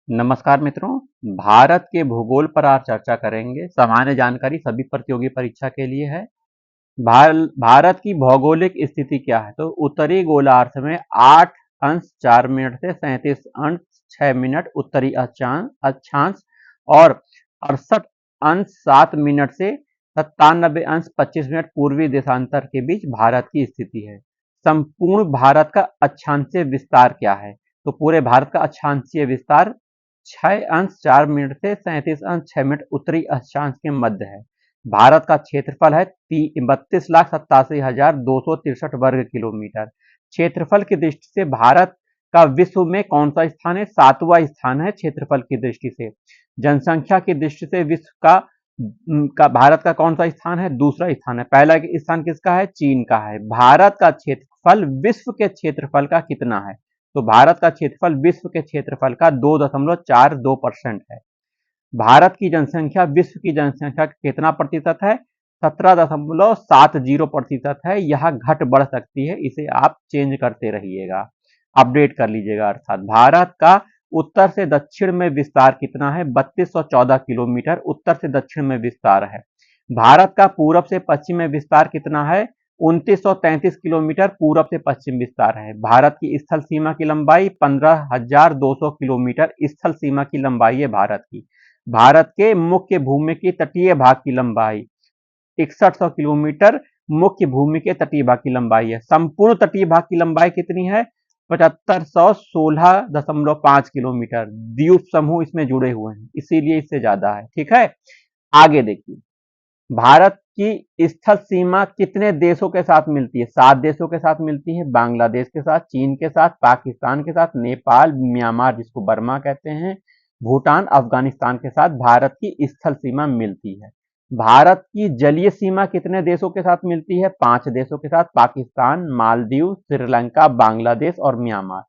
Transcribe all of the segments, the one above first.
नमस्कार मित्रों। भारत के भूगोल पर आज चर्चा करेंगे। सामान्य जानकारी सभी प्रतियोगी परीक्षा के लिए है। भारत की भौगोलिक स्थिति क्या है? तो उत्तरी गोलार्ध में 8 अंश 4 मिनट से 37 अंश 6 मिनट उत्तरी अक्षांश और 68 अंश 7 मिनट से 97 अंश 25 मिनट पूर्वी देशांतर के बीच भारत की स्थिति है। संपूर्ण भारत का अक्षांशीय विस्तार क्या है? तो पूरे भारत का अक्षांशीय विस्तार 6 अंश 4 मिनट से 37 अंश 6 मिनट उत्तरी अक्षांश के मध्य है। भारत का क्षेत्रफल है 32,87,263 वर्ग किलोमीटर। क्षेत्रफल की दृष्टि से भारत का विश्व में कौन सा स्थान है? 7वां स्थान है क्षेत्रफल की दृष्टि से। जनसंख्या की दृष्टि से विश्व का भारत का कौन सा स्थान है? दूसरा स्थान है। पहला स्थान किसका है? चीन का है। भारत का क्षेत्रफल विश्व के क्षेत्रफल का कितना है? तो भारत का क्षेत्रफल विश्व के क्षेत्रफल का 2.42% है। भारत की जनसंख्या विश्व की जनसंख्या का कितना प्रतिशत है? 17.70% है। यह घट बढ़ सकती है, इसे आप चेंज करते रहिएगा, अपडेट कर लीजिएगा। अर्थात भारत का उत्तर से दक्षिण में विस्तार कितना है? 3214 किलोमीटर उत्तर से दक्षिण में विस्तार है। भारत का पूरब से पश्चिम में विस्तार कितना है? 2933 किलोमीटर पूरब से पश्चिम विस्तार है। भारत की स्थल सीमा की लंबाई 15,200 किलोमीटर स्थल सीमा की लंबाई है भारत की। भारत के मुख्य भूमि की तटीय भाग की लंबाई 6100 किलोमीटर मुख्य भूमि के तटीय भाग की लंबाई है। संपूर्ण तटीय भाग की लंबाई कितनी है? 7516.5 किलोमीटर। द्वीप समूह इसमें जुड़े हुए हैं, इसीलिए इससे ज्यादा है। ठीक है, आगे देखिए। भारत की स्थल सीमा कितने देशों के साथ मिलती है? 7 देशों के साथ मिलती है। बांग्लादेश के साथ, चीन के साथ, पाकिस्तान के साथ, नेपाल, म्यांमार जिसको बर्मा कहते हैं, भूटान, अफगानिस्तान के साथ भारत की स्थल सीमा मिलती है। भारत की जलीय सीमा कितने देशों के साथ मिलती है? 5 देशों के साथ, पाकिस्तान, मालदीव, श्रीलंका, बांग्लादेश और म्यांमार।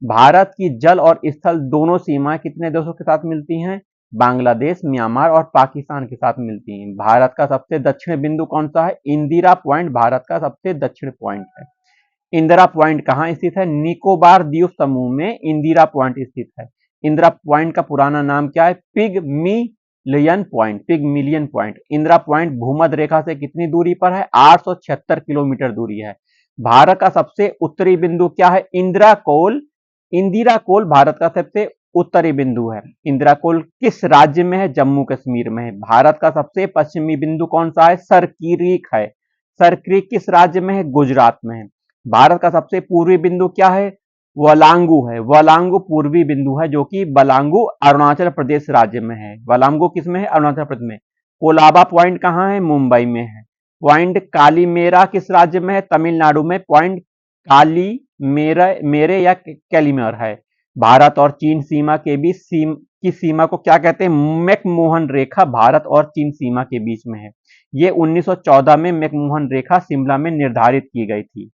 भारत की जल और स्थल दोनों सीमाएं कितने देशों के साथ मिलती हैं? बांग्लादेश, म्यांमार और पाकिस्तान के साथ मिलती हैं। भारत का सबसे दक्षिण बिंदु कौन सा है? इंदिरा पॉइंट भारत का सबसे दक्षिण पॉइंट है। इंदिरा पॉइंट कहां स्थित है? निकोबार द्वीप समूह में इंदिरा पॉइंट स्थित है। इंदिरा पॉइंट का पुराना नाम क्या है? पिगमिलियन पॉइंट, पिगमिलियन पॉइंट। इंदिरा पॉइंट भूमध्य रेखा से कितनी दूरी पर है? 876 किलोमीटर दूरी है। भारत का सबसे उत्तरी बिंदु क्या है? इंदिरा कोल। इंदिरा कोल भारत का सबसे उत्तरी बिंदु है। इंदिरा कोल किस राज्य में है? जम्मू कश्मीर में है। भारत का सबसे पश्चिमी बिंदु कौन सा है? सरक्रीक है। सरक्रीक किस राज्य में है? गुजरात में है। भारत का सबसे पूर्वी बिंदु क्या है? वलांगू है। वलांगू पूर्वी बिंदु है, जो कि बलांगू अरुणाचल प्रदेश राज्य में है। वलांगू किस में है? अरुणाचल प्रदेश में। कोलाबा पॉइंट कहां है? मुंबई में है। पॉइंट कालीमेरा किस राज्य में है? तमिलनाडु में। पॉइंट काली मेरे या कैलीमेर है। भारत और चीन सीमा के बीच की सीमा को क्या कहते हैं? मैकमोहन रेखा भारत और चीन सीमा के बीच में है। ये 1914 में मैकमोहन रेखा शिमला में निर्धारित की गई थी।